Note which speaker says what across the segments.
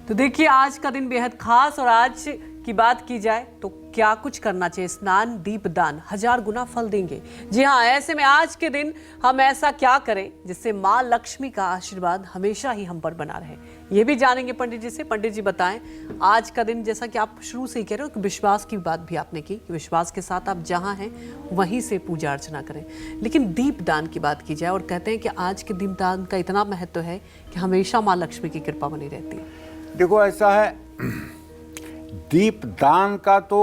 Speaker 1: तो देखिए आज का दिन बेहद खास और आज की बात की जाए तो क्या कुछ करना चाहिए। स्नान दीपदान 1000 गुना फल देंगे। जी हाँ, ऐसे में आज के दिन हम ऐसा क्या करें जिससे माँ लक्ष्मी का आशीर्वाद हमेशा ही हम पर बना रहे, ये भी जानेंगे पंडित जी से। पंडित जी बताएं, आज का दिन जैसा कि आप शुरू से ही कह रहे हो कि विश्वास की बात भी आपने की, विश्वास के साथ आप जहाँ हैं वहीं से पूजा अर्चना करें, लेकिन दीपदान की बात की जाए और कहते हैं कि आज के दीपदान का इतना महत्व है कि हमेशा माँ लक्ष्मी की कृपा बनी रहती है।
Speaker 2: देखो ऐसा है, दीपदान का तो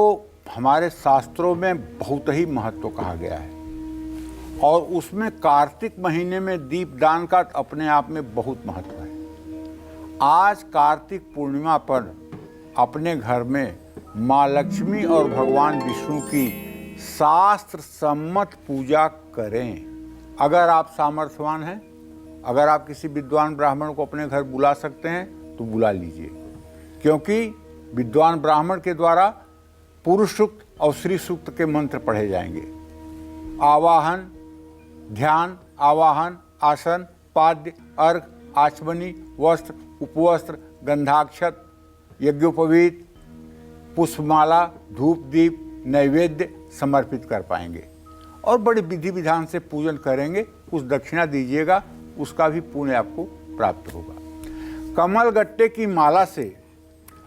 Speaker 2: हमारे शास्त्रों में बहुत ही महत्व कहा गया है और उसमें कार्तिक महीने में दीपदान का अपने आप में बहुत महत्व है। आज कार्तिक पूर्णिमा पर अपने घर में माँ लक्ष्मी और भगवान विष्णु की शास्त्र सम्मत पूजा करें। अगर आप सामर्थ्यवान हैं, अगर आप किसी विद्वान ब्राह्मण को अपने घर बुला सकते हैं तो बुला लीजिए, क्योंकि विद्वान ब्राह्मण के द्वारा पुरुष सूक्त और श्री सूक्त के मंत्र पढ़े जाएंगे। आवाहन, ध्यान, आवाहन, आसन, पाद्य, अर्घ, आचमनी, वस्त्र, उपवस्त्र, गंधाक्षत, यज्ञोपवीत, पुष्पमाला, धूप, दीप, नैवेद्य समर्पित कर पाएंगे और बड़े विधि विधान से पूजन करेंगे। कुछ दक्षिणा दीजिएगा, उसका भी पुण्य आपको प्राप्त होगा। कमल गट्टे की माला से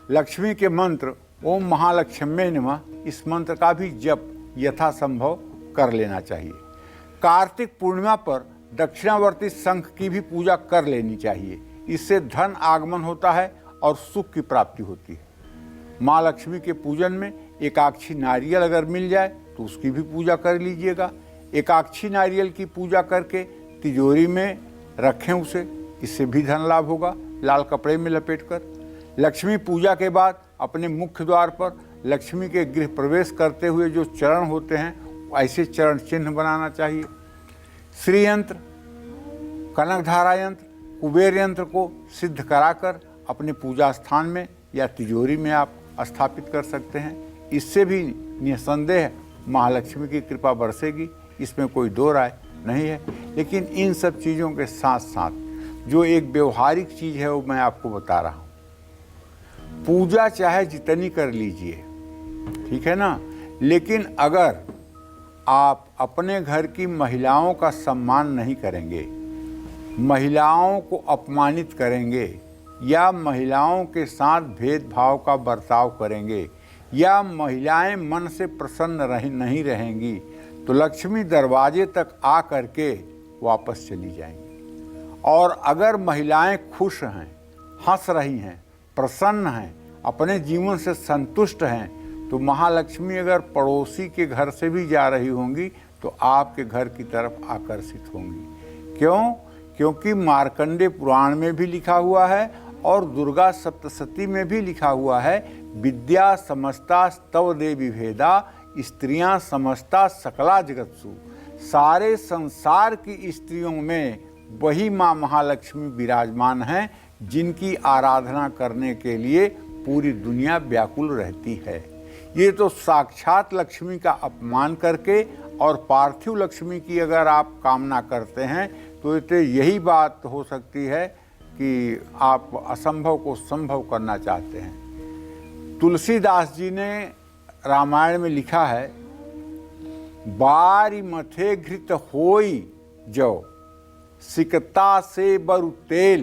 Speaker 2: लक्ष्मी के मंत्र ओम महालक्ष्म्ये नमः, इस मंत्र का भी जप यथासंभव कर लेना चाहिए। कार्तिक पूर्णिमा पर दक्षिणावर्ती शंख की भी पूजा कर लेनी चाहिए। इससे धन आगमन होता है और सुख की प्राप्ति होती है। माँ लक्ष्मी के पूजन में एकाक्षी नारियल अगर मिल जाए तो उसकी भी पूजा कर लीजिएगा। एकाक्षी नारियल की पूजा करके तिजोरी में रखें उसे, इससे भी धन लाभ होगा, लाल कपड़े में लपेटकर। लक्ष्मी पूजा के बाद अपने मुख्य द्वार पर लक्ष्मी के गृह प्रवेश करते हुए जो चरण होते हैं ऐसे चरण चिन्ह बनाना चाहिए। श्री यंत्र, कनकधारा यंत्र, कुबेर यंत्र को सिद्ध कराकर अपने पूजा स्थान में या तिजोरी में आप स्थापित कर सकते हैं। इससे भी निसंदेह महालक्ष्मी की कृपा बरसेगी, इसमें कोई दो राय नहीं है। लेकिन इन सब चीज़ों के साथ साथ जो एक व्यवहारिक चीज़ है वो मैं आपको बता रहा हूँ। पूजा चाहे जितनी कर लीजिए, ठीक है ना, लेकिन अगर आप अपने घर की महिलाओं का सम्मान नहीं करेंगे, महिलाओं को अपमानित करेंगे या महिलाओं के साथ भेदभाव का बर्ताव करेंगे या महिलाएं मन से प्रसन्न नहीं रहेंगी तो लक्ष्मी दरवाजे तक आ करके वापस चली जाएंगी। और अगर महिलाएं खुश हैं, हंस रही हैं, प्रसन्न हैं, अपने जीवन से संतुष्ट हैं, तो महालक्ष्मी अगर पड़ोसी के घर से भी जा रही होंगी तो आपके घर की तरफ आकर्षित होंगी। क्यों? क्योंकि मार्कंडे पुराण में भी लिखा हुआ है और दुर्गा सप्तशती में भी लिखा हुआ है, विद्या समस्ता स्तव देवी भेदा, स्त्रियां समस्ता सकला जगत्सु। सारे संसार की स्त्रियों में वही माँ महालक्ष्मी विराजमान हैं जिनकी आराधना करने के लिए पूरी दुनिया व्याकुल रहती है। ये तो साक्षात लक्ष्मी का अपमान करके और पार्थिव लक्ष्मी की अगर आप कामना करते हैं तो यही बात हो सकती है कि आप असंभव को संभव करना चाहते हैं। तुलसीदास जी ने रामायण में लिखा है, बारी मथे घृत होई जो सिकता से बरु तेल,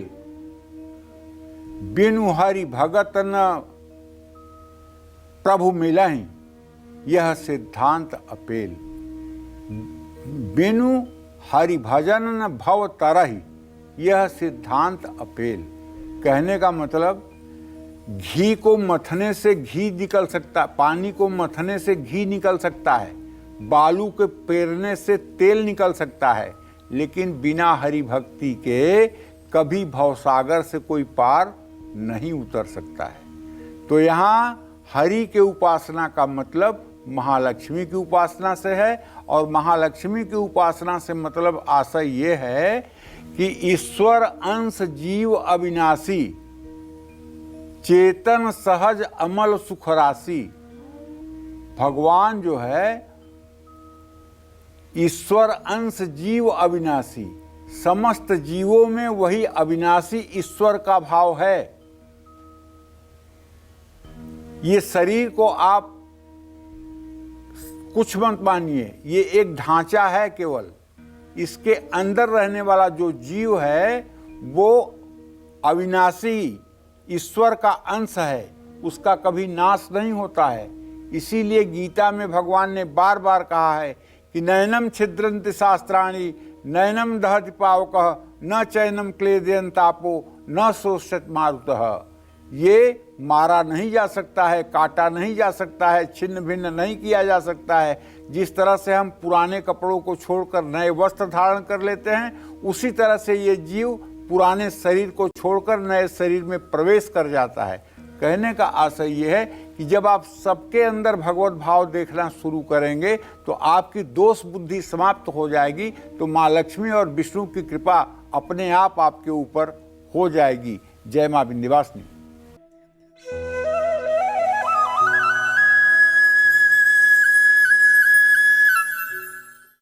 Speaker 2: बिनु हरि भगत न प्रभु मिलहि, यह सिद्धांत अपेल। बिनु हरि भजन न भव तरहि, यह सिद्धांत अपेल। कहने का मतलब घी को मथने से घी निकल सकता, पानी को मथने से घी निकल सकता है, बालू के पेरने से तेल निकल सकता है, लेकिन बिना हरि भक्ति के कभी भवसागर से कोई पार नहीं उतर सकता है। तो यहाँ हरि के उपासना का मतलब महालक्ष्मी की उपासना से है और महालक्ष्मी की उपासना से मतलब आशय ये है कि ईश्वर अंश जीव अविनाशी, चेतन सहज अमल सुख राशि। भगवान जो है ईश्वर अंश जीव अविनाशी, समस्त जीवों में वही अविनाशी ईश्वर का भाव है। ये शरीर को आप कुछ मत मानिए, ये एक ढांचा है केवल। इसके अंदर रहने वाला जो जीव है वो अविनाशी ईश्वर का अंश है, उसका कभी नाश नहीं होता है। इसीलिए गीता में भगवान ने बार बार कहा है कि नयनम छिद्रन्ति शास्त्राणि नयनम दहति पावकः न चैनम क्लेदयन्तापो न शोषयत मारुतः। ये मारा नहीं जा सकता है, काटा नहीं जा सकता है, छिन्न भिन्न नहीं किया जा सकता है। जिस तरह से हम पुराने कपड़ों को छोड़कर नए वस्त्र धारण कर लेते हैं, उसी तरह से ये जीव पुराने शरीर को छोड़कर नए शरीर में प्रवेश कर जाता है। कहने का आशय यह है कि जब आप सबके अंदर भगवत भाव देखना शुरू करेंगे तो आपकी दोष बुद्धि समाप्त हो जाएगी, तो माँ लक्ष्मी और विष्णु की कृपा अपने आप आपके ऊपर हो जाएगी। जय माँ विंध्यवासिनी।